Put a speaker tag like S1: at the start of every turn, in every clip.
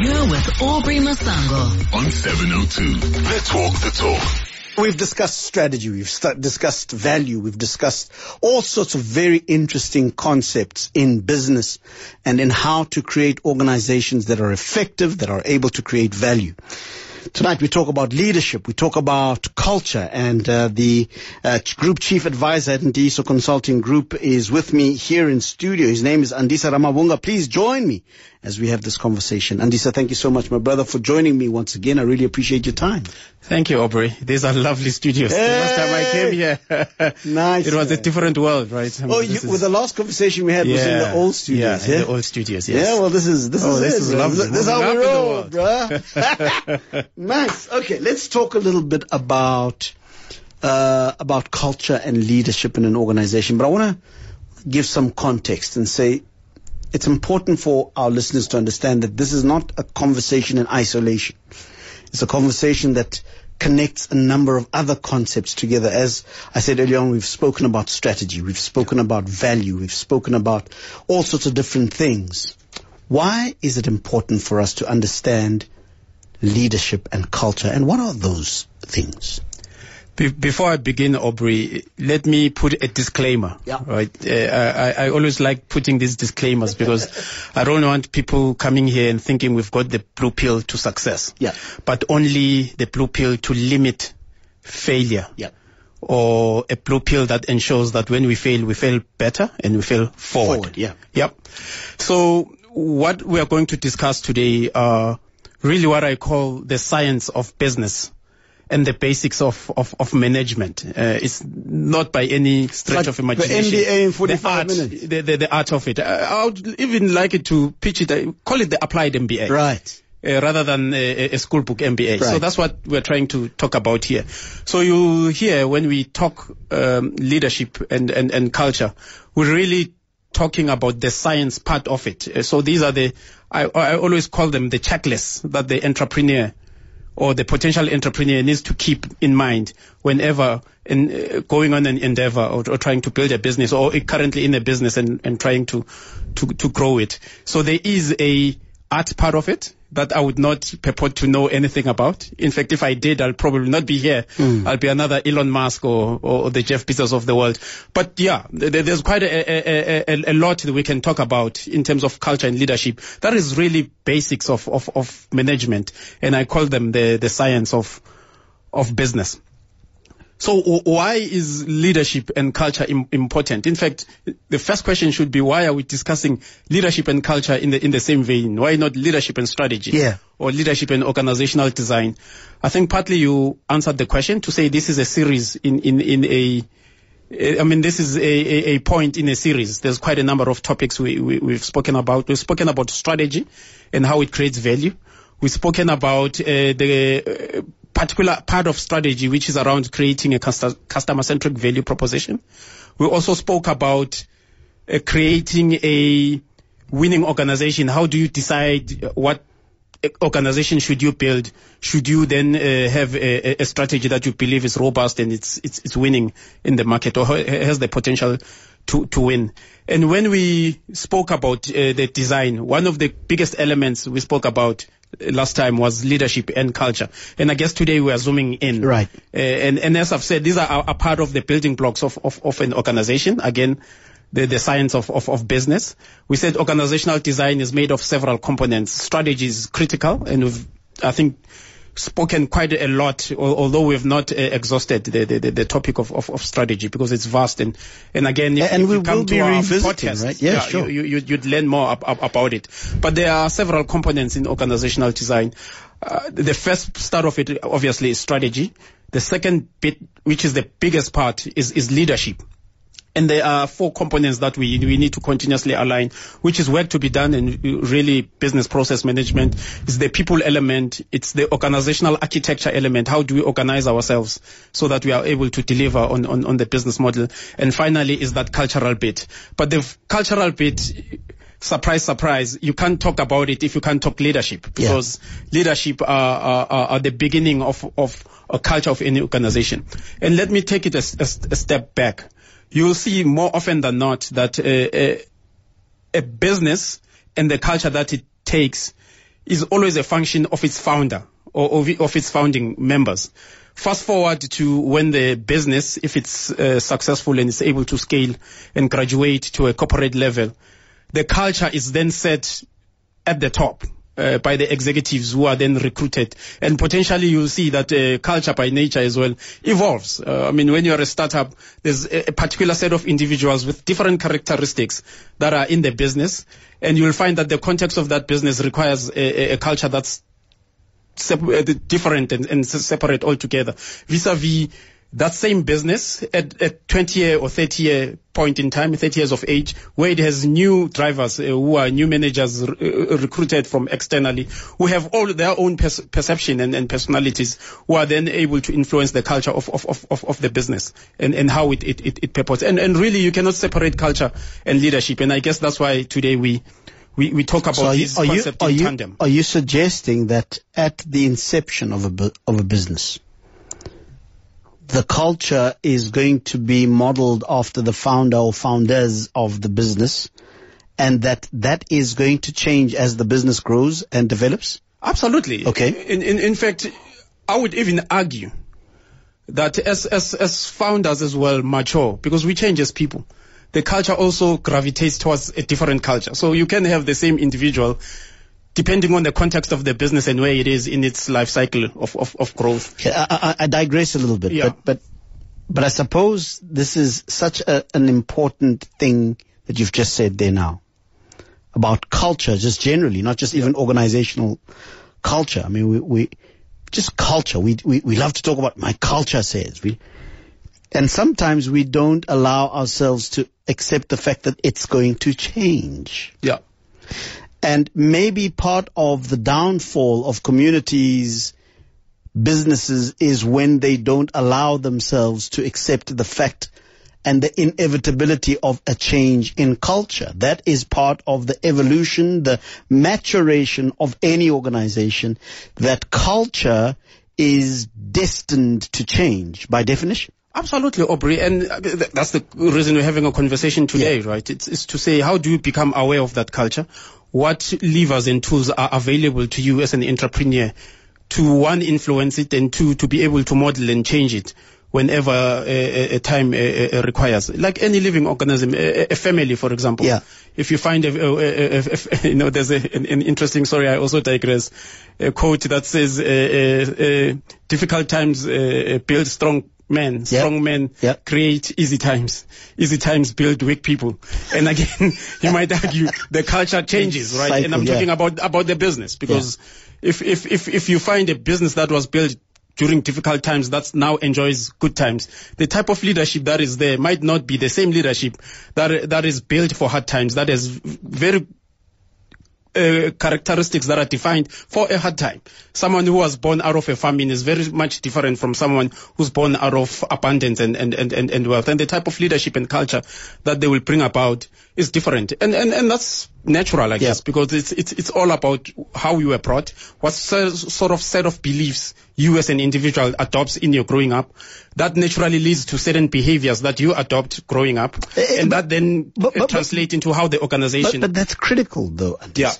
S1: You're with Aubrey Masango
S2: on 702. Let's walk the talk.
S3: We've discussed strategy, we've discussed value, we've discussed all sorts of very interesting concepts in business and in how to create organizations that are effective, that are able to create value. Tonight we talk about leadership, we talk about culture, and the Group Chief Advisor at Andisa Consulting Group is with me here in studio. His name is Andisa Ramavhunga. Please join me as we have this conversation. Andisa, thank you so much, my brother, for joining me once again. I really appreciate your time.
S4: Thank you, Aubrey. These are lovely studios.
S3: Hey!
S4: The last time I came here,
S3: nice.
S4: It was a different world, right?
S3: With the last conversation we had was in the old studios.
S4: Yeah, in the old studios, yes.
S3: Yeah, well, this is
S4: lovely.
S3: This is how we roll, bruh. Nice. Okay, let's talk a little bit about culture and leadership in an organization. But I want to give some context and say it's important for our listeners to understand that this is not a conversation in isolation. It's a conversation that connects a number of other concepts together. As I said earlier on, we've spoken about strategy, we've spoken about value, we've spoken about all sorts of different things. Why is it important for us to understand leadership and culture, and what are those things?
S4: Before I begin, Aubrey, let me put a disclaimer.
S3: Yeah.
S4: Right. I always like putting these disclaimers because I don't want people coming here and thinking we've got the blue pill to success.
S3: Yeah.
S4: But only the blue pill to limit failure.
S3: Yeah.
S4: Or a blue pill that ensures that when we fail better and we fail forward.
S3: Yeah.
S4: Yep. So what we are going to discuss today are really what I call the science of business and the basics of management. It's not by any stretch of imagination.
S3: The MBA in 45 minutes.
S4: The art of it. I would even like it to pitch it, call it the applied MBA.
S3: Right.
S4: Rather than a school book MBA.
S3: Right.
S4: So that's what we're trying to talk about here. So you hear when we talk leadership and culture, we're really talking about the science part of it. So these are I always call them the checklists that the entrepreneur or the potential entrepreneur needs to keep in mind whenever going on an endeavor or trying to build a business or currently in a business and trying to grow it. So there is a art part of it that I would not purport to know anything about. In fact, if I did, I'll probably not be here. I'll be another Elon Musk or the Jeff Bezos of the world. But yeah, there's quite a lot that we can talk about in terms of culture and leadership. That is really basics of management. And I call them the science of business. So why is leadership and culture important? In fact, the first question should be, why are we discussing leadership and culture in the same vein? Why not leadership and strategy?
S3: Yeah.
S4: Or leadership and organizational design? I think partly you answered the question to say this is a series this is a point in a series. There's quite a number of topics we've spoken about. We've spoken about strategy and how it creates value. We've spoken about the particular part of strategy, which is around creating a customer-centric value proposition. We also spoke about creating a winning organization. How do you decide what organization should you build? Should you then have a strategy that you believe is robust and it's winning in the market or has the potential to win? And when we spoke about the design, one of the biggest elements we spoke about last time was leadership and culture. And I guess today we are zooming in.
S3: Right.
S4: And as I've said, these are a part of the building blocks of an organization. Again, the science of business. We said organizational design is made of several components. Strategy is critical, and we've, I think, spoken quite a lot, although we've not exhausted the topic of strategy because it's vast. And again, if you come to our podcast,
S3: right? Yeah, sure.
S4: You'd learn more about it. But there are several components in organizational design. The first start of it, obviously, is strategy. The second bit, which is the biggest part, is leadership. And there are 4 components that we need to continuously align, which is work to be done and really business process management. It's the people element. It's the organizational architecture element. How do we organize ourselves so that we are able to deliver on the business model? And finally is that cultural bit. But the cultural bit, surprise, surprise, you can't talk about it if you can't talk leadership, because leadership are the beginning of a culture of any organization. And let me take it a step back. You'll see more often than not that a business and the culture that it takes is always a function of its founder or of its founding members. Fast forward to when the business, if it's successful and is able to scale and graduate to a corporate level, the culture is then set at the top by the executives who are then recruited. And potentially you'll see that culture by nature as well evolves. I mean, when you're a startup, there's a particular set of individuals with different characteristics that are in the business. And you'll find that the context of that business requires a culture that's different and separate altogether, vis-a-vis that same business at 20-year or 30-year point in time, 30 years of age, where it has new drivers who are new managers recruited from externally, who have all their own perception and personalities, who are then able to influence the culture of the business and how it purports. And really, you cannot separate culture and leadership. And I guess that's why today we talk about this concept in tandem.
S3: Are you suggesting that at the inception of a business, the culture is going to be modeled after the founder or founders of the business, and that is going to change as the business grows and develops?
S4: Absolutely.
S3: Okay.
S4: In fact, I would even argue that as founders as well mature, because we change as people, the culture also gravitates towards a different culture. So you can have the same individual depending on the context of the business and where it is in its life cycle of growth.
S3: Yeah, I digress a little bit,
S4: yeah.
S3: but I suppose this is such an important thing that you've just said there now about culture, just generally, not just even organizational culture. I mean, we just culture. We love to talk about my culture says. And sometimes we don't allow ourselves to accept the fact that it's going to change.
S4: Yeah.
S3: And maybe part of the downfall of communities, businesses, is when they don't allow themselves to accept the fact and the inevitability of a change in culture. That is part of the evolution, the maturation of any organization, that culture is destined to change by definition.
S4: Absolutely, Aubrey, and that's the reason we're having a conversation today, right? It's to say, how do you become aware of that culture? What levers and tools are available to you as an entrepreneur to, one, influence it, and two, to be able to model and change it whenever a time requires. Like any living organism, a family, for example.
S3: Yeah.
S4: If you find there's an interesting story, I also digress, a quote that says, difficult times build strong men. Strong men create easy times. Easy times build weak people. And again, you might argue the culture changes, right?
S3: Cycle,
S4: and I'm talking about the business, because if you find a business that was built during difficult times that now enjoys good times, the type of leadership that is there might not be the same leadership that is built for hard times, that is very characteristics that are defined for a hard time. Someone who was born out of a famine is very much different from someone who's born out of abundance and wealth. And the type of leadership and culture that they will bring about is different. And that's natural, I guess, because it's all about how you were brought, what sort of set of beliefs you as an individual adopts in your growing up. That naturally leads to certain behaviors that you adopt growing up, and that then translate into how the organization...
S3: But that's critical, though, Andisa.
S4: Yeah.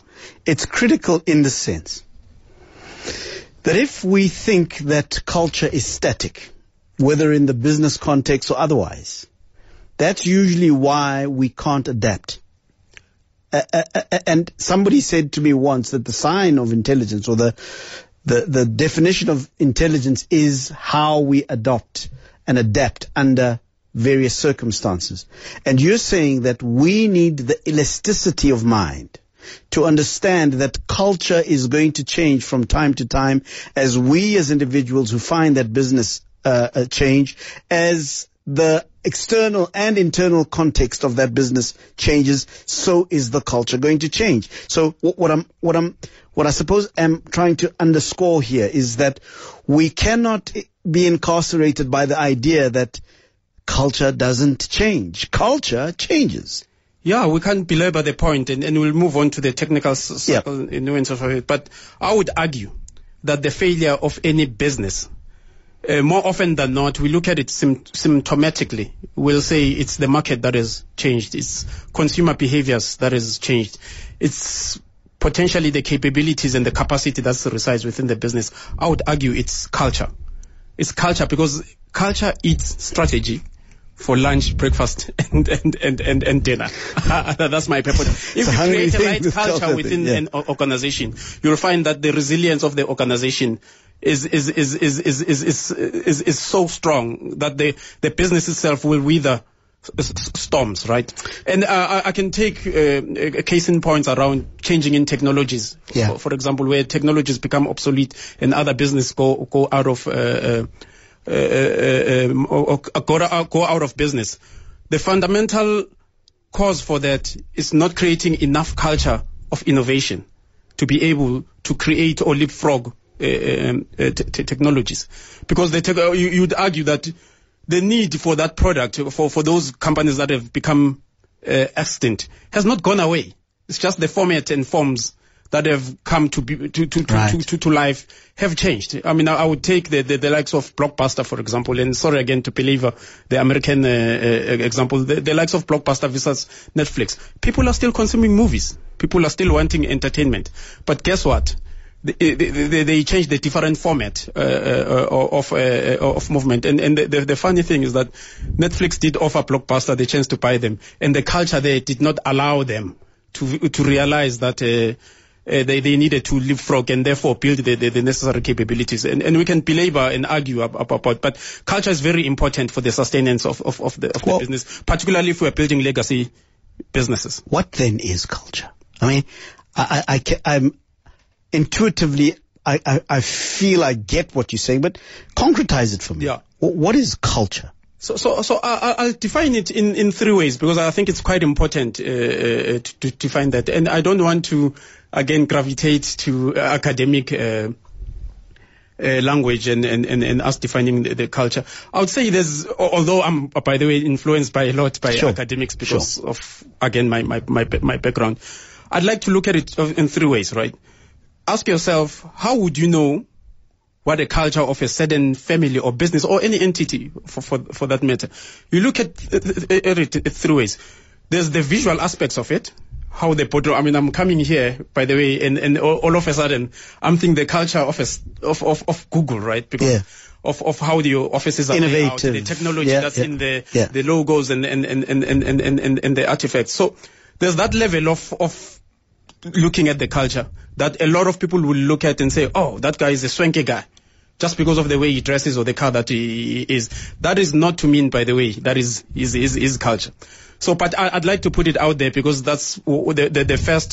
S3: It's critical in the sense that if we think that culture is static, whether in the business context or otherwise, that's usually why we can't adapt. And somebody said to me once that the sign of intelligence, or the definition of intelligence, is how we adopt and adapt under various circumstances. And you're saying that we need the elasticity of mind to understand that culture is going to change from time to time as we as individuals who find that business change, as the external and internal context of that business changes, so is the culture going to change. So what I suppose I'm trying to underscore here is that we cannot be incarcerated by the idea that culture doesn't change. Culture changes.
S4: Yeah, we can't belabor the point, and we'll move on to the technical nuance of it. But I would argue that the failure of any business, more often than not, we look at it symptomatically. We'll say it's the market that has changed. It's consumer behaviors that has changed. It's potentially the capabilities and the capacity that resides within the business, I would argue it's culture. It's culture, because culture eats strategy for lunch, breakfast, and dinner. That's my purpose. If you create a right culture within an organization, you'll find that the resilience of the organization is so strong that the business itself will weather storms, right? And I can take case in points around changing in technologies.
S3: Yeah.
S4: For example, where technologies become obsolete and other business go out of go out of business. The fundamental cause for that is not creating enough culture of innovation to be able to create or leapfrog technologies. Because you'd argue that the need for that product, for those companies that have become extinct, has not gone away. It's just the format and forms that have come to life have changed. I mean, I would take the likes of Blockbuster, for example, and sorry again to belabor the American example, the likes of Blockbuster versus Netflix. People are still consuming movies. People are still wanting entertainment. But guess what? They changed the different format of movement. And the funny thing is that Netflix did offer Blockbuster the chance to buy them, and the culture there did not allow them to realize that they needed to leapfrog and therefore build the necessary capabilities. And we can belabor and argue about, but culture is very important for the sustenance of the business, particularly if we're building legacy businesses.
S3: What then is culture? I mean, I'm intuitively, I feel I get what you're saying, but concretize it for me.
S4: Yeah.
S3: What is culture?
S4: So I'll define it in three ways, because I think it's quite important to define that. And I don't want to, again, gravitate to academic language and us defining the culture. I would say although I'm, by the way, influenced by a lot by academics because of, again, my background, I'd like to look at it in three ways, right? Ask yourself, how would you know what a culture of a certain family or business or any entity for that matter? You look at it three ways. There's the visual aspects of it, how the portray. I mean, I'm coming here, by the way, and all of a sudden I'm thinking the culture of Google, right? Because of how the offices are innovative, the technology that's in the logos and the artifacts. So there's that level of looking at the culture that a lot of people will look at and say, oh, that guy is a swanky guy, just because of the way he dresses or the car that he is. That is not to mean, by the way, that is his culture. So, but I'd like to put it out there because that's the first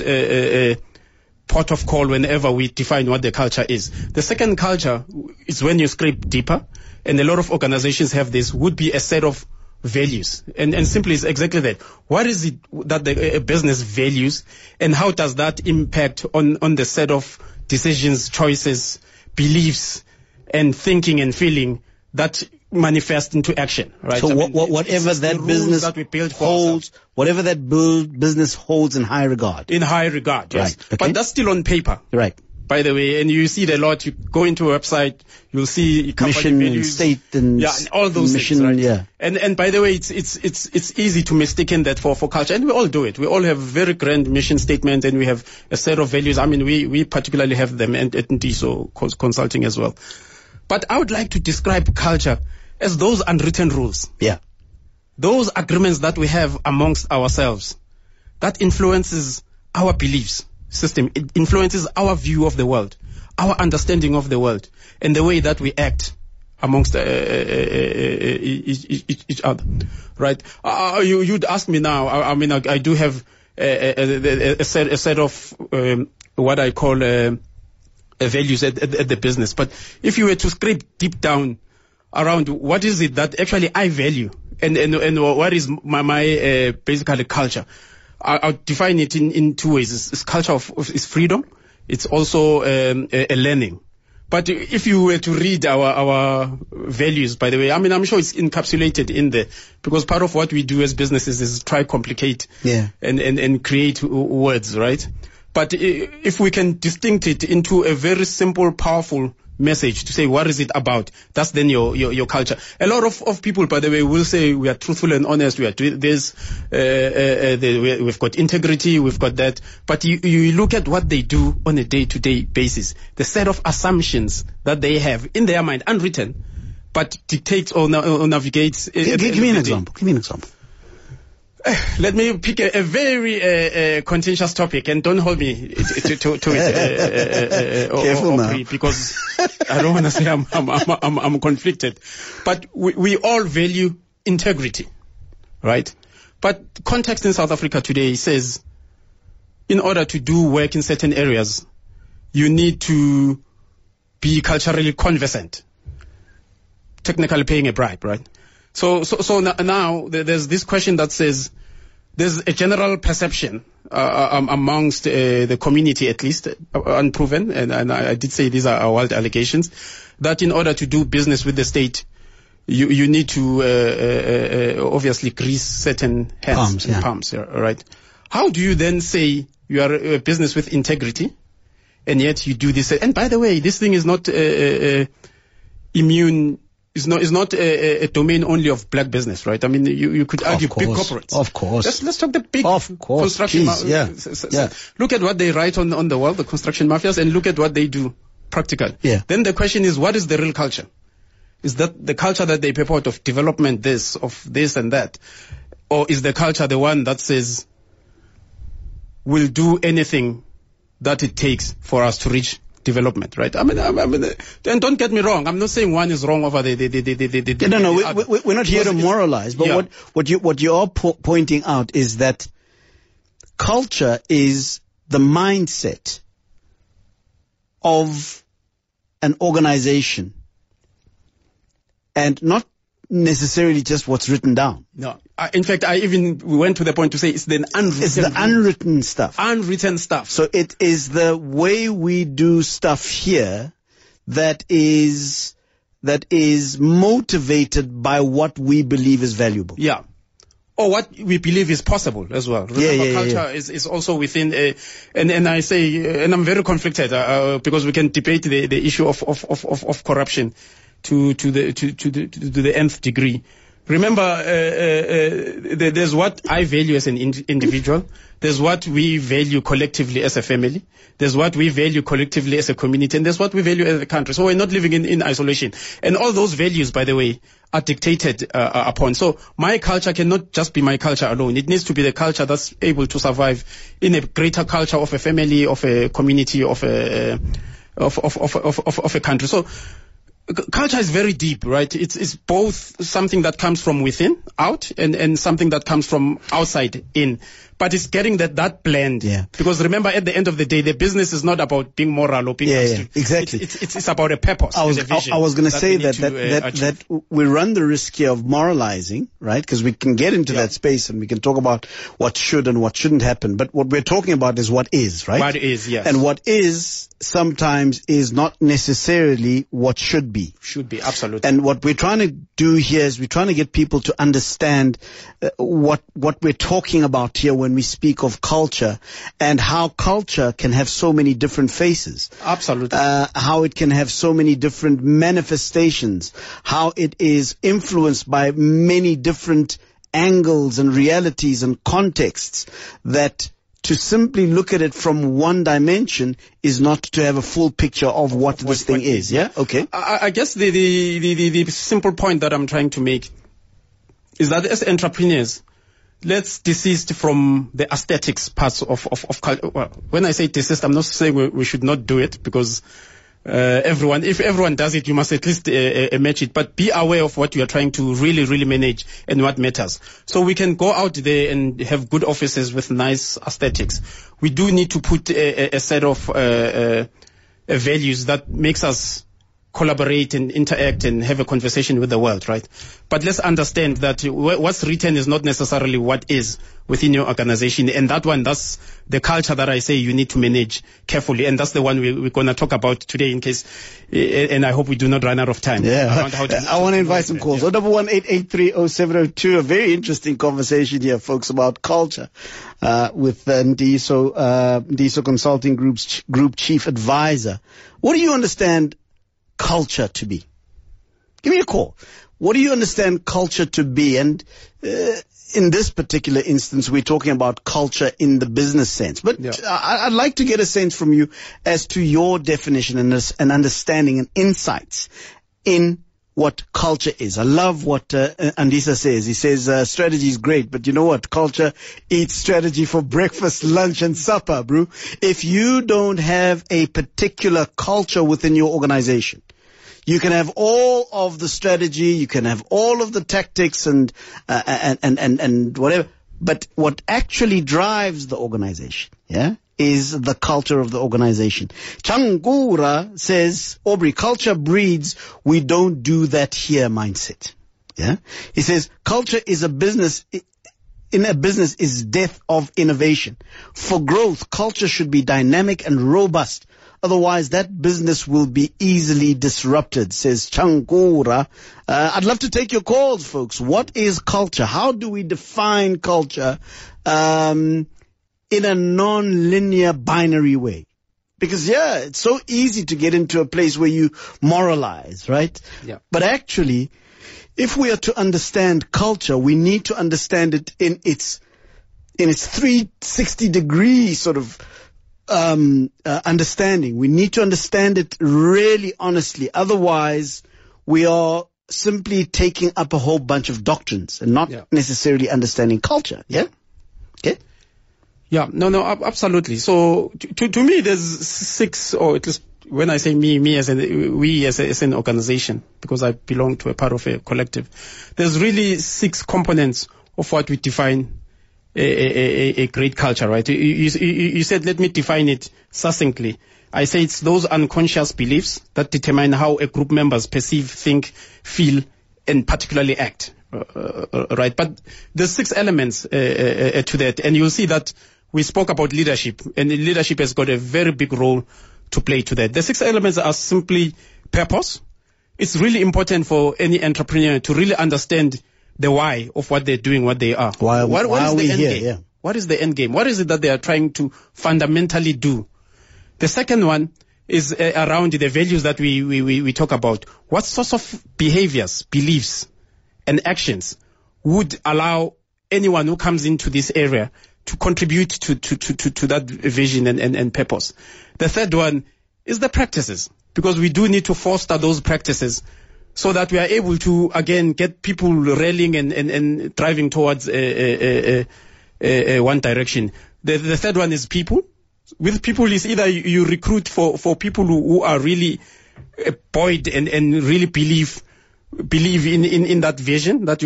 S4: port of call whenever we define what the culture is. The second culture is when you scrape deeper, and a lot of organizations have this, would be a set of values. And simply it's exactly that. What is it that a business values, and how does that impact on the set of decisions, choices, beliefs, and thinking and feeling that manifest into action, right?
S3: So whatever that business
S4: that we build
S3: holds, whatever that business holds in high regard.
S4: In high regard, yes. Right. Okay. But that's still on paper.
S3: Right.
S4: By the way, and you see it a lot. You go into a website, you'll see
S3: mission,
S4: values,
S3: state, and
S4: and all those
S3: mission,
S4: things, right?
S3: Yeah.
S4: And by the way, it's easy to mistaken that for culture, and we all do it. We all have very grand mission statements, and we have a set of values. I mean, we particularly have them at Andisa consulting as well. But I would like to describe culture as those unwritten rules.
S3: Yeah.
S4: Those agreements that we have amongst ourselves that influences our beliefs system. It influences our view of the world, our understanding of the world, and the way that we act amongst each other, right? You'd ask me now. I mean, I do have a set of what I call values at the business. But if you were to scrape deep down around what is it that actually I value, and what is my basically culture, I'll define it in two ways. It's culture is freedom. It's also a learning. But if you were to read our values, by the way, I mean, I'm sure it's encapsulated in there, because part of what we do as businesses is try complicate and create words, right? But if we can distinct it into a very simple, powerful message to say what is it about. That's then your culture. A lot of people, by the way, will say we are truthful and honest. We are doing this. We've got integrity. We've got that. But you look at what they do on a day-to-day basis. The set of assumptions that they have in their mind, unwritten, but dictates or navigates.
S3: Give me an example. Give me an example.
S4: Let me pick a very contentious topic, and don't hold me to it.
S3: Careful now,
S4: because I don't want to say I'm conflicted. But we all value integrity, right? But context in South Africa today says, in order to do work in certain areas, you need to be culturally conversant, technically paying a bribe, right? So now there's this question that says there's a general perception amongst the community, at least unproven, and I did say these are wild allegations, that in order to do business with the state, you need to obviously grease certain hands and palms, right? How do you then say you are a business with integrity, and yet you do this? And by the way, this thing is not immune. Is not a domain only of black business, right? I mean, you could argue big corporates.
S3: Of course.
S4: Let's talk the big construction. Look at what they write on the wall, the construction mafias, and look at what they do practically.
S3: Yeah.
S4: Then the question is, what is the real culture? Is that the culture that they purport of development, of this and that? Or is the culture the one that says, we'll do anything that it takes for us to reach development, right? I mean, and don't get me wrong. I'm not saying one is wrong over the
S3: No, we're not here to moralize. But what you are pointing out is that culture is the mindset of an organization, and not necessarily just what's written down.
S4: No. In fact, I even went to the point to say it's the
S3: unwritten stuff.
S4: Unwritten stuff.
S3: So it is the way we do stuff here that is motivated by what we believe is valuable.
S4: Yeah. Or what we believe is possible as well. Remember, culture is also within and I say, and I'm very conflicted because we can debate the issue of corruption to the nth degree. Remember, there's what I value as an individual. There's what we value collectively as a family. There's what we value collectively as a community. And there's what we value as a country. So we're not living in isolation. And all those values, by the way, are dictated upon. So my culture cannot just be my culture alone. It needs to be the culture that's able to survive in a greater culture of a family, of a community, of a country. So culture is very deep, right? It's both something that comes from within out and something that comes from outside in. But it's getting that blend.
S3: Yeah.
S4: Because remember, at the end of the day, the business is not about being moral or being
S3: exactly.
S4: It's about a purpose.
S3: I was going to say that we run the risk here of moralizing, right? Because we can get into that space and we can talk about what should and what shouldn't happen. But what we're talking about is what is, right?
S4: What is, yes.
S3: And what is sometimes is not necessarily what should be.
S4: Should be, absolutely.
S3: And what we're trying to do here is we're trying to get people to understand what we're talking about here when we speak of culture, and how culture can have so many different faces.
S4: Absolutely.
S3: How it can have so many different manifestations, how it is influenced by many different angles and realities and contexts, that to simply look at it from one dimension is not to have a full picture of what this thing is. Yeah? Okay.
S4: I guess the simple point that I'm trying to make is that as entrepreneurs, let's desist from the aesthetics parts of culture. Well, when I say desist, I'm not saying we should not do it, because if everyone does it, you must at least match it. But be aware of what you are trying to really manage and what matters. So we can go out there and have good offices with nice aesthetics. We do need to put a set of values that makes us collaborate and interact and have a conversation with the world, right? But let's understand that what's written is not necessarily what is within your organization. And that's the culture that I say you need to manage carefully. And that's the one we're going to talk about today, in case, and I hope we do not run out of time.
S3: Yeah. I want to invite some calls. 011-883-0702. A very interesting conversation here, folks, about culture, with Andisa Consulting Group's Group Chief Advisor. What do you understand culture to be? Give me a call. What do you understand culture to be? And in this particular instance, we're talking about culture in the business sense. But I'd like to get a sense from you as to your definition and understanding and insights in what culture is. I love what Andisa says. He says strategy is great, but you know what? Culture eats strategy for breakfast, lunch, and supper, bro. If you don't have a particular culture within your organization, you can have all of the strategy, you can have all of the tactics and whatever, but what actually drives the organization, is the culture of the organization. Changura says, Aubrey, culture breeds, we don't do that here mindset. He says, culture is a business, in a business is death of innovation. For growth, culture should be dynamic and robust. Otherwise, that business will be easily disrupted, says Changura. I'd love to take your calls, folks. What is culture? How do we define culture in a non-linear binary way? Because, it's so easy to get into a place where you moralize, right?
S4: Yeah.
S3: But actually, if we are to understand culture, we need to understand it in its 360-degree sort of understanding. We need to understand it really honestly. Otherwise, we are simply taking up a whole bunch of doctrines and not necessarily understanding culture. Yeah? Okay?
S4: Yeah, no, absolutely. So to me, there's 6, or at least when I say we as an organization, because I belong to a part of a collective, there's really 6 components of what we define a great culture, right? You said, let me define it succinctly. I say it's those unconscious beliefs that determine how a group members perceive, think, feel, and particularly act. Right? But there's 6 elements to that, and you'll see that we spoke about leadership, and leadership has got a very big role to play to that. The 6 elements are simply purpose. It's really important for any entrepreneur to really understand the why of what they're doing, what they are.
S3: Why are we here? Yeah.
S4: What is the end game? What is it that they are trying to fundamentally do? The second one is around the values that we talk about. What sorts of behaviors, beliefs, and actions would allow anyone who comes into this area to contribute to that vision and purpose? The third one is the practices, because we do need to foster those practices so that we are able to, again, get people rallying and driving towards one direction. The third one is people. With people is either you recruit for people who are really buoyed and really believe in that vision, that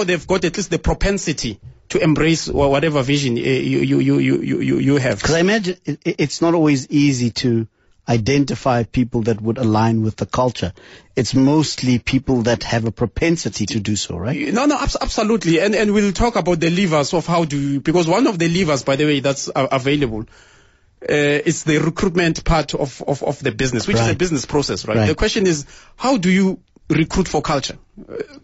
S4: they've got at least the propensity to embrace whatever vision you have.
S3: Because I imagine it's not always easy to identify people that would align with the culture. It's mostly people that have a propensity to do so, right?
S4: No, absolutely. And we'll talk about the levers of how to, because one of the levers, by the way, that's available, it's the recruitment part of the business, which is a business process, right? The question is, how do you recruit for culture?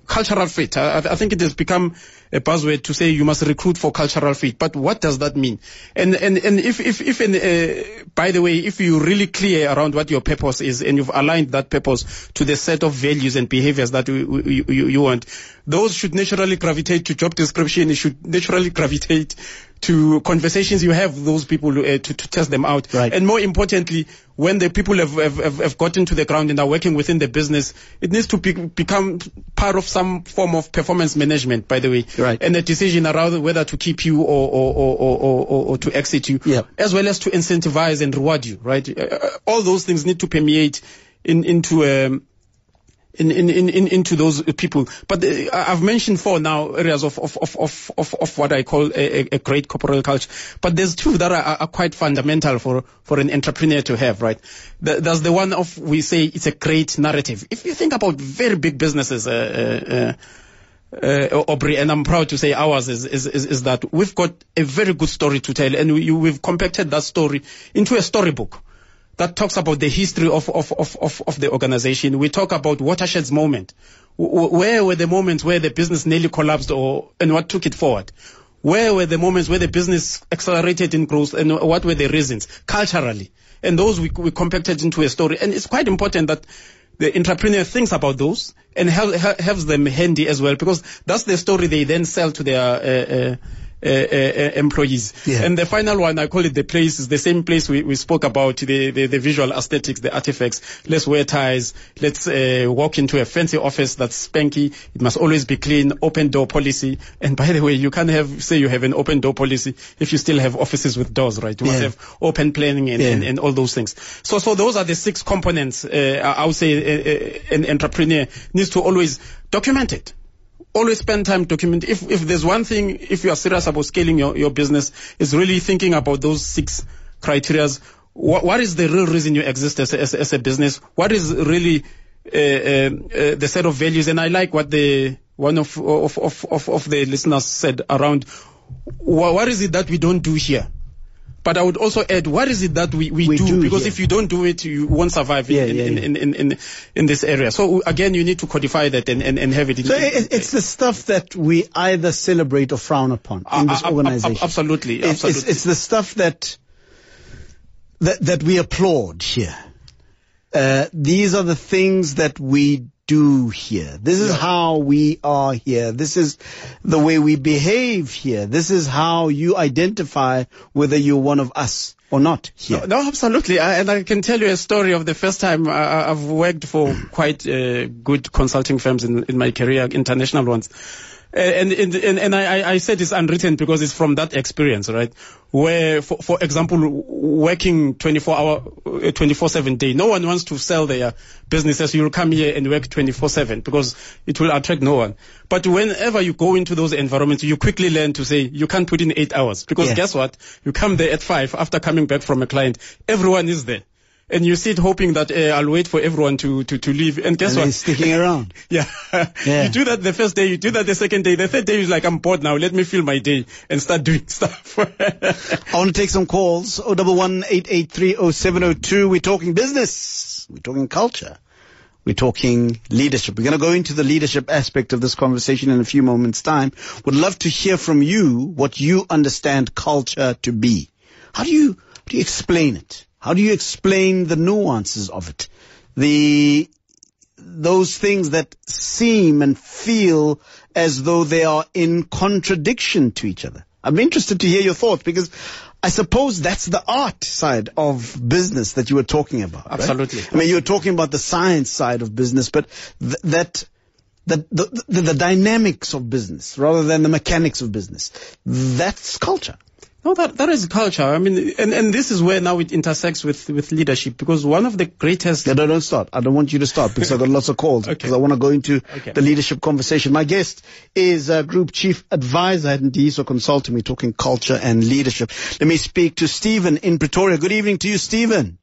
S4: Cultural fit. I think it has become a buzzword to say you must recruit for cultural fit. But what does that mean? And if by the way, if you're really clear around what your purpose is and you've aligned that purpose to the set of values and behaviors that you want, those should naturally gravitate to job description. It should naturally gravitate to conversations you have with those people to test them out.
S3: Right.
S4: And more importantly, when the people have gotten to the ground and are working within the business, it needs to become part of some form of performance management, by the way.
S3: Right.
S4: And a decision around whether to keep you or to exit you, as well as to incentivize and reward you, right? All those things need to permeate into those people. But I've mentioned 4 now areas of what I call a great corporate culture. But there's 2 that are quite fundamental for an entrepreneur to have, right? There's the one of, we say it's a great narrative. If you think about very big businesses, Aubrey, and I'm proud to say ours is that we've got a very good story to tell, and we've compacted that story into a storybook that talks about the history of the organization. We talk about watershed's moment. Where were the moments where the business nearly collapsed and what took it forward? Where were the moments where the business accelerated in growth and what were the reasons culturally? And those we compacted into a story. And it's quite important that the entrepreneur thinks about those and has them handy as well, because that's the story they then sell to their employees.
S3: Yeah.
S4: And the final one, I call it the place, is the same place we spoke about, the visual aesthetics, the artifacts. Let's wear ties. Let's walk into a fancy office that's spanky. It must always be clean. Open door policy. And by the way, you can't say you have an open door policy if you still have offices with doors, right? You must have open planning and all those things. So those are the 6 components. I would say an entrepreneur needs to always document it. Always spend time document. If there's one thing, if you are serious about scaling your business, is really thinking about those 6 criteria. What is the real reason you exist as a business? What is really the set of values? And I like what one of the listeners said around what is it that we don't do here. But I would also add, what is it that we do? Because if you don't do it, you won't survive in this area. So again, you need to codify that and have it.
S3: So it's the stuff that we either celebrate or frown upon in this organization.
S4: Absolutely.
S3: It's the stuff that we applaud here. These are the things that we do here. This is how we are here. This is the way we behave here. This is how you identify whether you're one of us or not here.
S4: No, absolutely. And I can tell you a story of the first time I've worked for quite good consulting firms in my career, international ones. And I said it's unwritten because it's from that experience, right? Where, for example, working 24/7 day. No one wants to sell their businesses. You'll come here and work 24/7 because it will attract no one. But whenever you go into those environments, you quickly learn to say you can't put in 8 hours because guess what? You come there at 5 after coming back from a client. Everyone is there. And you sit hoping that I'll wait for everyone to leave. And guess what?
S3: Sticking around.
S4: Yeah. You do that the first day, you do that the second day. The third day is like, I'm bored now. Let me fill my day and start doing stuff.
S3: I want to take some calls. 011-883-0702. We're talking business. We're talking culture. We're talking leadership. We're going to go into the leadership aspect of this conversation in a few moments' time. Would love to hear from you what you understand culture to be. How do you explain it? How do you explain the nuances of it? Those things that seem and feel as though they are in contradiction to each other. I'm interested to hear your thoughts because I suppose that's the art side of business that you were talking about.
S4: Absolutely.
S3: Right? I mean, you were talking about the science side of business, but the dynamics of business rather than the mechanics of business, that's culture.
S4: No, that is culture. I mean, and this is where now it intersects with leadership, because one of the greatest...
S3: No, don't start. I don't want you to start because I've got lots of calls. Because I want to go into the leadership conversation. My guest is Group Chief Advisor at Andisa Consulting. We're talking culture and leadership. Let me speak to Stephen in Pretoria. Good evening to you, Stephen.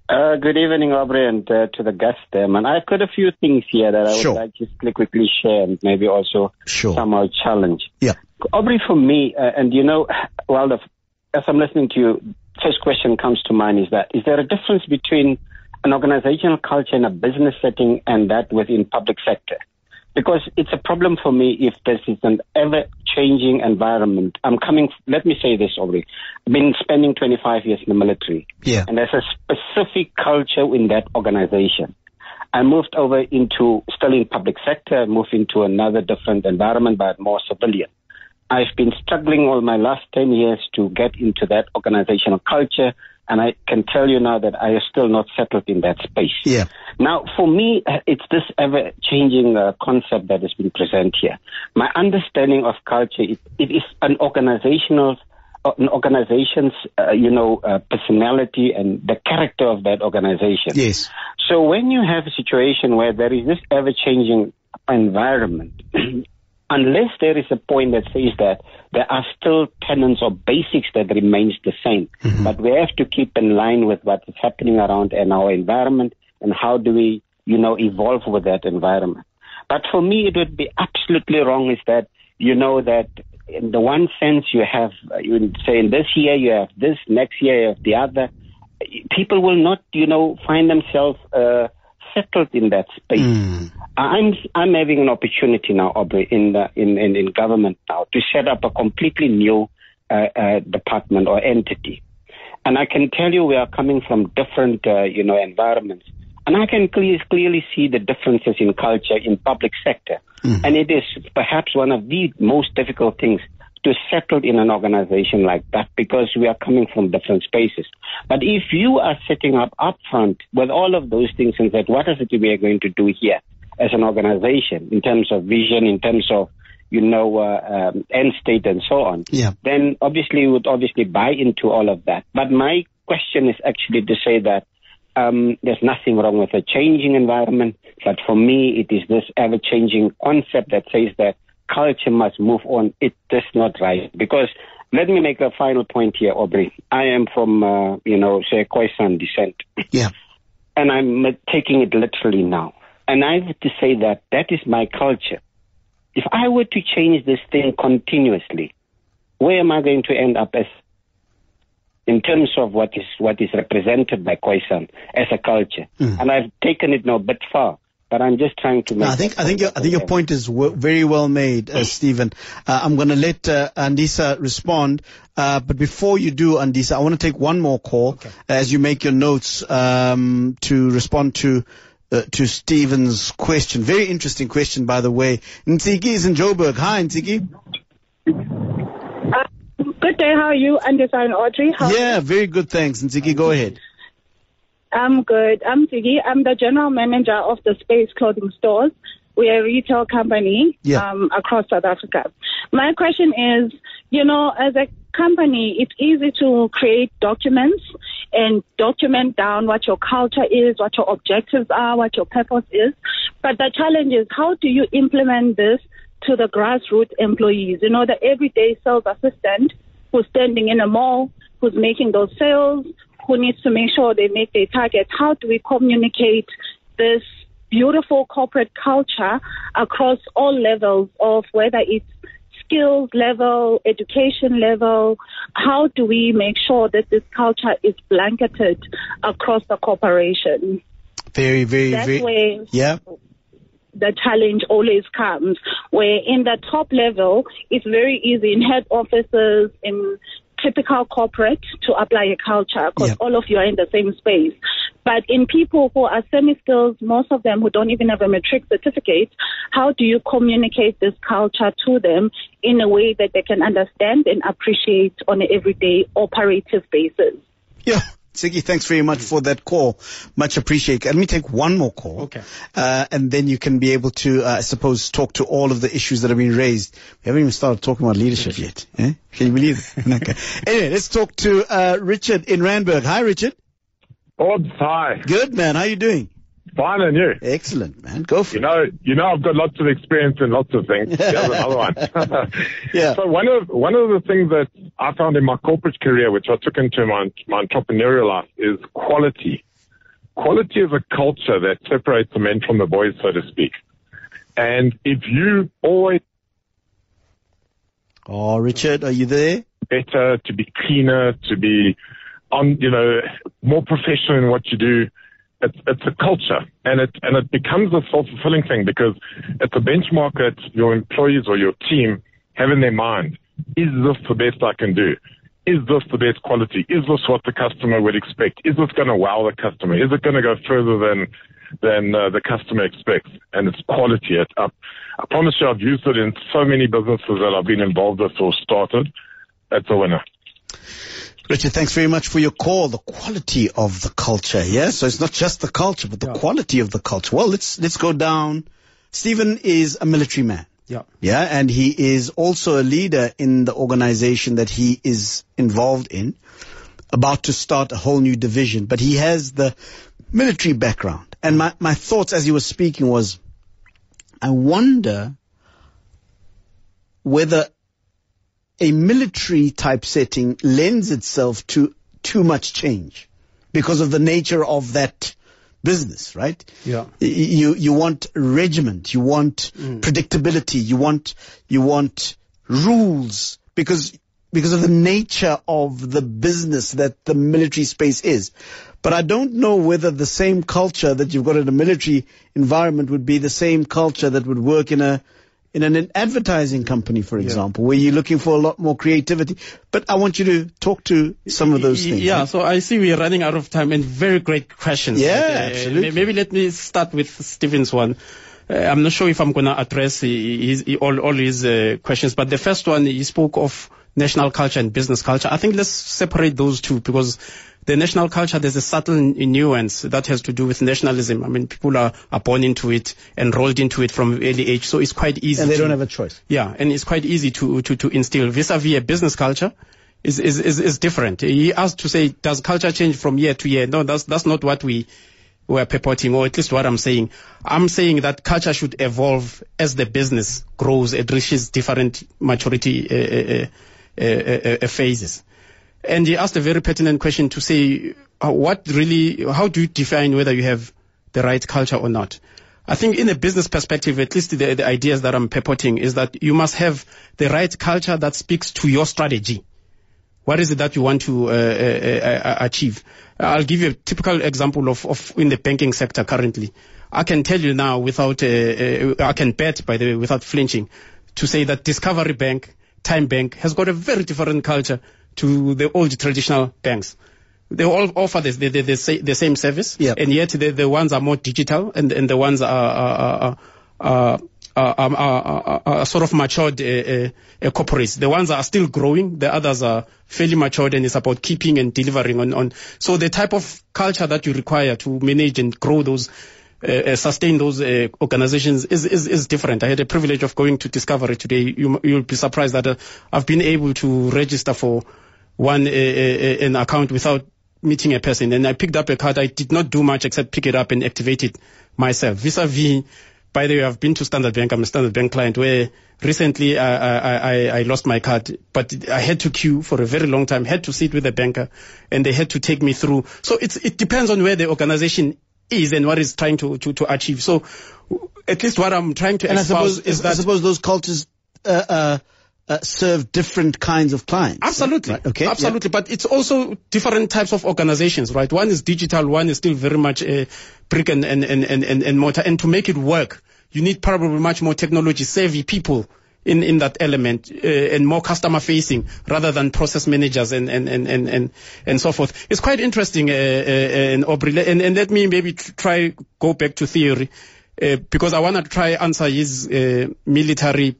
S5: Good evening, Aubrey, and to the guest there, man. I've got a few things here that I would like to quickly share and maybe also somehow challenge.
S3: Yeah.
S5: Aubrey, for me, and you know, well, as I'm listening to you, first question comes to mind is there a difference between an organizational culture in a business setting and that within public sector? Because it's a problem for me if this is an ever-changing environment. Let me say this, Aubrey. I've been spending 25 years in the military.
S3: Yeah.
S5: And there's a specific culture in that organization. I moved over still in public sector, moved into another different environment, but more civilian. I've been struggling all my last 10 years to get into that organizational culture, and I can tell you now that I am still not settled in that space.
S3: Yeah.
S5: Now, for me, it's this ever-changing concept that has been present here. My understanding of culture, it is an organization's personality and the character of that organization.
S3: Yes.
S5: So when you have a situation where there is this ever-changing environment, unless there is a point that says that there are still tenets or basics that remains the same, but we have to keep in line with what is happening around in our environment and how do we, evolve with that environment. But for me, it would be absolutely wrong is that, that in the one sense you have, you would say in this year you have this, next year you have the other. People will not, find themselves settled in that space. I'm having an opportunity now, Aubrey, in government now to set up a completely new department or entity. And I can tell you we are coming from different, environments. And I can clearly see the differences in culture in public sector. And it is perhaps one of the most difficult things to settle in an organization like that, because we are coming from different spaces. But if you are setting up upfront with all of those things and said, what is it we are going to do here as an organization in terms of vision, in terms of, end state and so on, then obviously you would buy into all of that. But my question is actually to say that there's nothing wrong with a changing environment, but for me it is this ever-changing concept that says that culture must move on. It is not right. Because let me make a final point here, Aubrey. I am from, say, Khoisan descent.
S3: Yeah.
S5: And I'm taking it literally now. And I have to say that is my culture. If I were to change this thing continuously, where am I going to end up as in terms of what is represented by Khoisan as a culture? And I've taken it now a bit far. But I'm just trying to make.
S3: I think your point is very well made, Stephen. I'm going to let Andisa respond. But before you do, Andisa, I want to take one more call as you make your notes to respond to Stephen's question. Very interesting question, by the way. Ntiki is in Joburg. Hi, Ntiki.
S6: Good day. How are you, Andisa and Audrey?
S3: Very good. Thanks. Ntiki, go ahead.
S6: I'm good. I'm Tiggy. I'm the general manager of the Space Clothing Stores. We're a retail company across South Africa. My question is, as a company, it's easy to create documents and document down what your culture is, what your objectives are, what your purpose is. But the challenge is, how do you implement this to the grassroots employees? The everyday sales assistant who's standing in a mall, who's making those sales, who needs to make sure they make their targets. How do we communicate this beautiful corporate culture across all levels of whether it's skills level, education level? How do we make sure that this culture is blanketed across the corporation?
S3: Very,
S6: where the challenge always comes, where in the top level, it's very easy in head offices, in typical corporate, to apply a culture because all of you are in the same space. But in people who are semi-skilled, most of them who don't even have a matric certificate, how do you communicate this culture to them in a way that they can understand and appreciate on an everyday operative basis?
S3: Yeah. Sigi, thanks very much for that call. Much appreciated. Let me take one more call.
S4: Okay.
S3: And then you can be able to, I suppose, talk to all of the issues that have been raised. We haven't even started talking about leadership yet. Eh? Can you believe it? Okay. Anyway, let's talk to Richard in Randburg. Hi, Richard.
S7: Orbs, hi.
S3: Good, man. How you doing?
S7: Fine, and you?
S3: Excellent, man. Go for it.
S7: I've got lots of experience in lots of things. There's another one.
S3: Yeah.
S7: So one of the things that I found in my corporate career, which I took into my entrepreneurial life, is quality. Quality is a culture that separates the men from the boys, so to speak. And if you always...
S3: Oh, Richard, are you there?
S7: Better, to be cleaner, to be more professional in what you do. It's a culture, and it becomes a self-fulfilling thing because it's a benchmark that your employees or your team have in their mind. Is this the best I can do? Is this the best quality? Is this what the customer would expect? Is this going to wow the customer? Is it going to go further than the customer expects? And it's quality. I promise you, I've used it in so many businesses that I've been involved with or started. It's a winner.
S3: Richard, thanks very much for your call. The quality of the culture, yeah? So it's not just the culture, but the quality of the culture. Well, let's go down. Stephen is a military man.
S4: Yeah.
S3: Yeah, and he is also a leader in the organization that he is involved in, about to start a whole new division. But he has the military background. And my thoughts as he was speaking was, I wonder whether a military type setting lends itself to too much change because of the nature of that business, right?
S4: Yeah.
S3: You want regiment, you want predictability, you want rules because of the nature of the business that the military space is. But I don't know whether the same culture that you've got in a military environment would be the same culture that would work in a in an advertising company, for example, where you're looking for a lot more creativity. But I want you to talk to some of those things.
S4: Yeah, so I see we're running out of time, and very great questions.
S3: Yeah, absolutely.
S4: Maybe let me start with Stephen's one. I'm not sure if I'm going to address all his questions, but the first one, he spoke of national culture and business culture. I think let's separate those two, because the national culture, there's a subtle nuance that has to do with nationalism. I mean, people are born into it, enrolled into it from early age, so it's quite easy.
S3: And they don't have a choice.
S4: Yeah, and it's quite easy to instill. Vis-a-vis a business culture is different. He asked to say, does culture change from year to year? No, that's not what we were purporting, or at least what I'm saying. I'm saying that culture should evolve as the business grows. It reaches different maturity phases. And he asked a very pertinent question to say, how do you define whether you have the right culture or not? I think in a business perspective, at least the ideas that I'm purporting is that you must have the right culture that speaks to your strategy. What is it that you want to achieve? I'll give you a typical example of in the banking sector currently. I can tell you now I can bet, by the way, without flinching, to say that Discovery Bank, Time Bank, has got a very different culture to the old traditional banks. They all offer the same service,
S3: yep.
S4: And yet the ones are more digital, and the ones are sort of matured corporates. The ones that are still growing, the others are fairly matured, and it's about keeping and delivering on. So the type of culture that you require to manage and grow those, sustain those organizations is different. I had the privilege of going to Discovery today. You'll be surprised that I've been able to register for an account without meeting a person, and I picked up a card. I did not do much except pick it up and activate it myself. Vis-a-vis, by the way, I've been to Standard Bank. I'm a Standard Bank client, where recently I lost my card, but I had to queue for a very long time, had to sit with the banker, and they had to take me through. So it depends on where the organization is and what it's trying to achieve. So at least what I'm trying to espouse is that...
S3: I suppose those cultures serve different kinds of clients.
S4: Absolutely.
S3: Right? Okay.
S4: Absolutely. Yeah. But it's also different types of organizations, right? One is digital, one is still very much brick and mortar. And to make it work, you need probably much more technology savvy people in that element, and more customer facing rather than process managers and so forth. It's quite interesting, and let me maybe go back to theory, because I want to try answer his military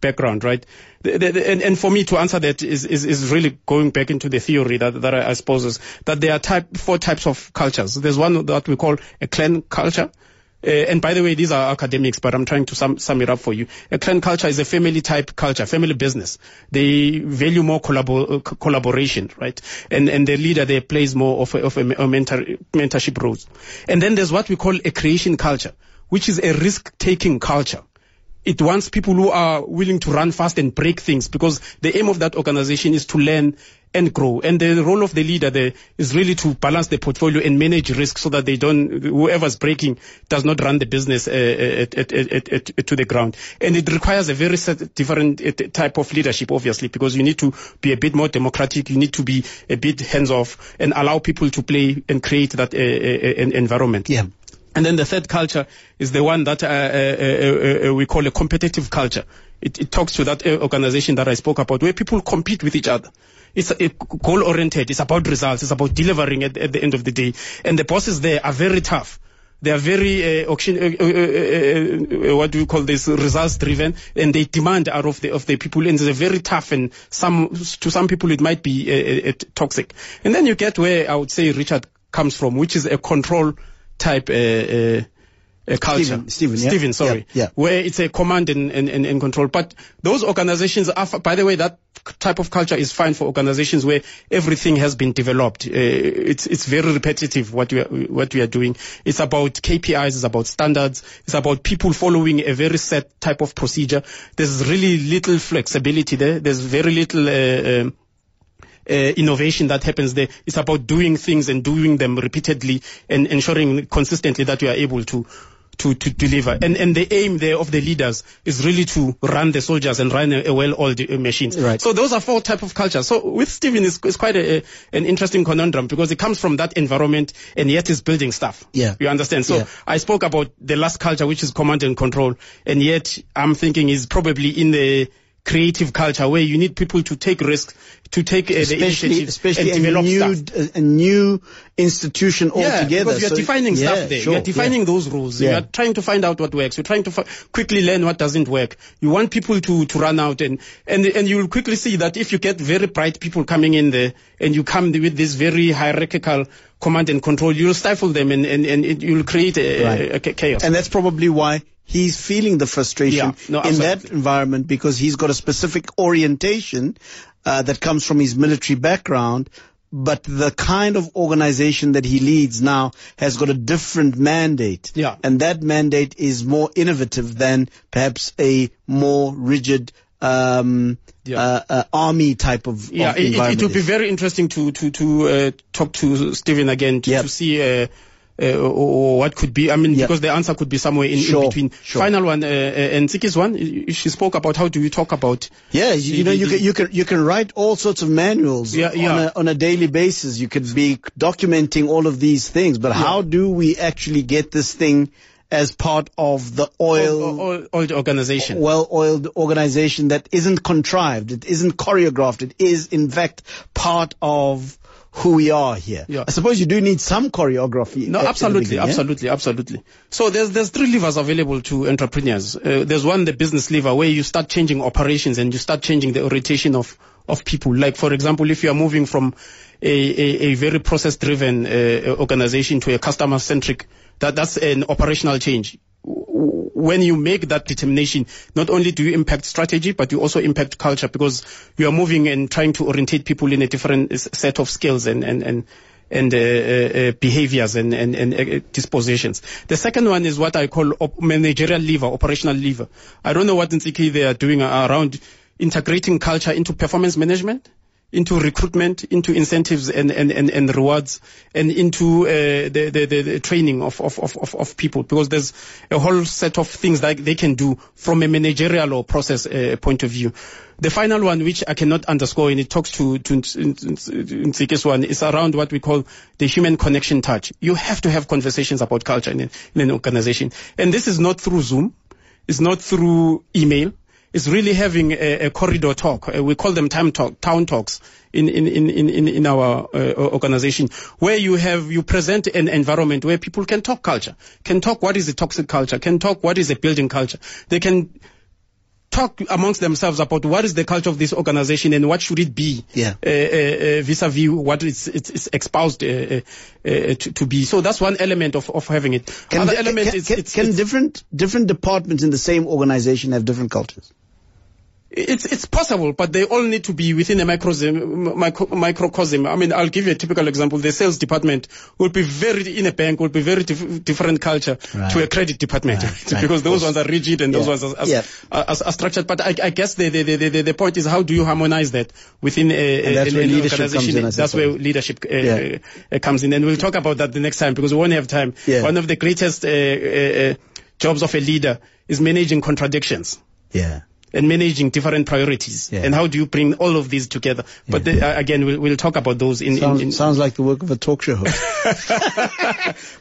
S4: background, right? And for me to answer that is really going back into the theory that I suppose is that there are four types of cultures. There's one that we call a clan culture. And by the way, these are academics, but I'm trying to sum it up for you. A clan culture is a family type culture, family business. They value more collaboration, right? And the leader there plays more of a mentorship roles. And then there's what we call a creation culture, which is a risk-taking culture. It wants people who are willing to run fast and break things, because the aim of that organization is to learn and grow. And the role of the leader there is really to balance the portfolio and manage risk so that whoever's breaking does not run the business to the ground. And it requires a very different type of leadership, obviously, because you need to be a bit more democratic. You need to be a bit hands-off and allow people to play and create that environment.
S3: Yeah.
S4: And then the third culture is the one that we call a competitive culture. It talks to that organization that I spoke about, where people compete with each other. It's goal-oriented. It's about results. It's about delivering at the end of the day. And the bosses there are very tough. They are very what do you call this, results-driven, and they demand out of the people. And they're very tough, and to some people it might be toxic. And then you get where I would say Richard comes from, which is a control type culture.
S3: Stephen,
S4: sorry.
S3: Yeah.
S4: Where it's a command and control. But those organizations are, by the way, that type of culture is fine for organizations where everything has been developed. It's very repetitive what we are doing. It's about KPIs, it's about standards, it's about people following a very set type of procedure. There's really little flexibility there. There's very little innovation that happens there. It's about doing things and doing them repeatedly and ensuring consistently that you are able to to deliver. And the aim there of the leaders is really to run the soldiers and run a well-oiled machines.
S3: Right.
S4: So those are 4 types of cultures. So with Stephen, it's quite an interesting conundrum because it comes from that environment and yet is building stuff.
S3: Yeah.
S4: You understand? So I spoke about the last culture, which is command and control, and yet I'm thinking is probably in the creative culture where you need people to take risks, to take the initiative,
S3: especially
S4: and develop stuff.
S3: A new institution altogether.
S4: Because you're defining stuff there. You're defining those rules. You're trying to find out what works. You're trying to quickly learn what doesn't work. You want people to run out and you will quickly see that if you get very bright people coming in there and you come with this very hierarchical command and control, you'll stifle them and you'll create a chaos.
S3: And that's probably why he's feeling the frustration in that environment, because he's got a specific orientation that comes from his military background, but the kind of organization that he leads now has got a different mandate.
S4: Yeah.
S3: And that mandate is more innovative than perhaps a more rigid army type of environment.
S4: It would be very interesting to talk to Stephen again to see or what could be, because the answer could be somewhere in between. Sure. Final one, and Tsiki's one, she spoke about how do we talk about.
S3: Yeah, you can write all sorts of manuals on a daily basis. You could be documenting all of these things, but how do we actually get this thing as part of the oiled organization? Well-oiled organization that isn't contrived, it isn't choreographed, it is in fact part of who we are here. I suppose you do need some choreography.
S4: No, absolutely. So there's 3 levers available to entrepreneurs. There's one, the business lever, where you start changing operations and you start changing the orientation of people. Like, for example, if you are moving from a very process-driven organization to a customer-centric, that's an operational change. When you make that determination, not only do you impact strategy, but you also impact culture, because you are moving and trying to orientate people in a different set of skills and behaviors and dispositions. The second one is what I call managerial lever, operational lever. I don't know what in Tsiki they are doing around integrating culture into performance management, into recruitment, into incentives and rewards, and into the training of people, because there's a whole set of things that they can do from a managerial or process point of view. The final one, which I cannot underscore, and it talks to Ntsiki's one, is around what we call the human connection touch. You have to have conversations about culture in an organization, and this is not through Zoom, it's not through email. Is really having a corridor talk. We call them town talks in our organization, where you present an environment where people can talk culture, can talk what is a toxic culture, can talk what is a building culture. They can talk amongst themselves about what is the culture of this organization and what should it be vis-a-vis what it's espoused to be. So that's one element of having it.
S3: Can different departments in the same organization have different cultures?
S4: It's possible, but they all need to be within a microcosm. I'll give you a typical example. The sales department will be in a bank will be very different culture to a credit department, because those ones are rigid and those ones are structured. But I guess the point is, how do you harmonize that within an organization? That's where leadership comes in, and we'll talk about that the next time, because we won't have time. One of the greatest jobs of a leader is managing contradictions. And managing different priorities. And how do you bring all of these together? But again, we'll talk about those
S3: sounds like the work of a talk show host.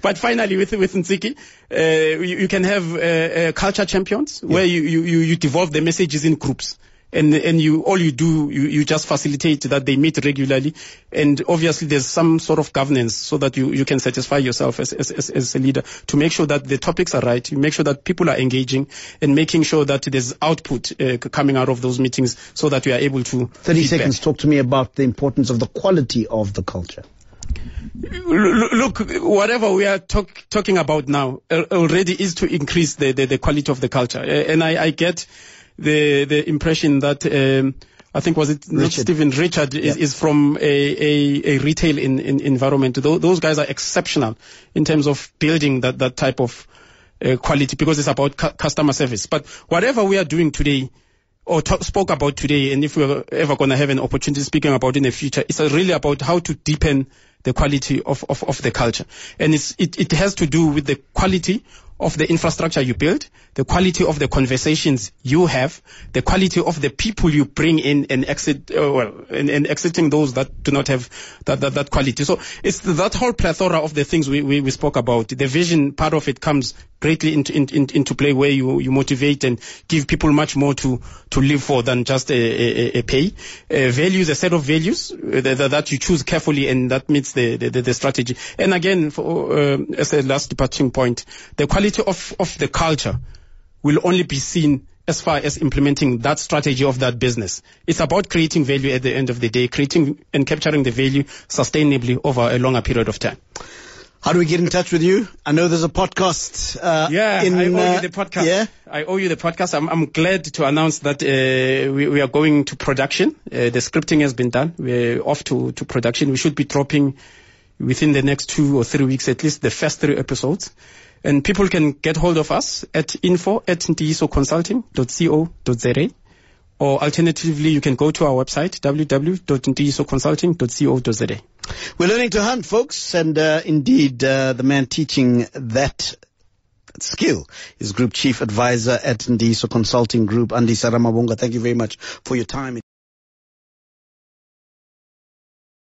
S4: But finally, with Ntsiki, you can have culture champions, where you devolve the messages in groups. And you just facilitate that they meet regularly, and obviously there's some sort of governance so that you can satisfy yourself as a leader to make sure that the topics are right, you make sure that people are engaging, and making sure that there's output coming out of those meetings, so that you are able to
S3: 30 seconds. Talk to me about the importance of the quality of the culture.
S4: Look, whatever we are talking about now already is to increase the quality of the culture, and I get the impression that I think was it not Stephen Richard is from a retail environment. Those guys are exceptional in terms of building that type of quality, because it's about customer service. But whatever we are doing today, or spoke about today, and if we're ever going to have an opportunity speaking about in the future, it's really about how to deepen the quality of the culture. And it has to do with the quality of the infrastructure you build, the quality of the conversations you have, the quality of the people you bring in and exit, and exiting those that do not have that quality. So it's that whole plethora of the things we spoke about. The vision part of it comes greatly into play, where you motivate and give people much more to live for than just a pay. Values, a set of values that you choose carefully and that meets the strategy. And again, as a last departing point, the quality of the culture will only be seen as far as implementing that strategy of that business. It's about creating value at the end of the day, creating and capturing the value sustainably over a longer period of time.
S3: How do we get in touch with you? I know there's a podcast.
S4: I owe you the podcast.
S3: Yeah?
S4: I owe you the podcast. I'm glad to announce that we are going to production. The scripting has been done. We're off to production. We should be dropping within the next 2 or 3 weeks, at least the first 3 episodes. And people can get hold of us at info@ntisoconsulting.co.za, or alternatively, you can go to our website, www.ntisoconsulting.co.za.
S3: We're learning to hunt, folks, and indeed, the man teaching that skill is Group Chief Advisor at Andisa Consulting Group, Andisa Ramavhunga. Thank you very much for your time.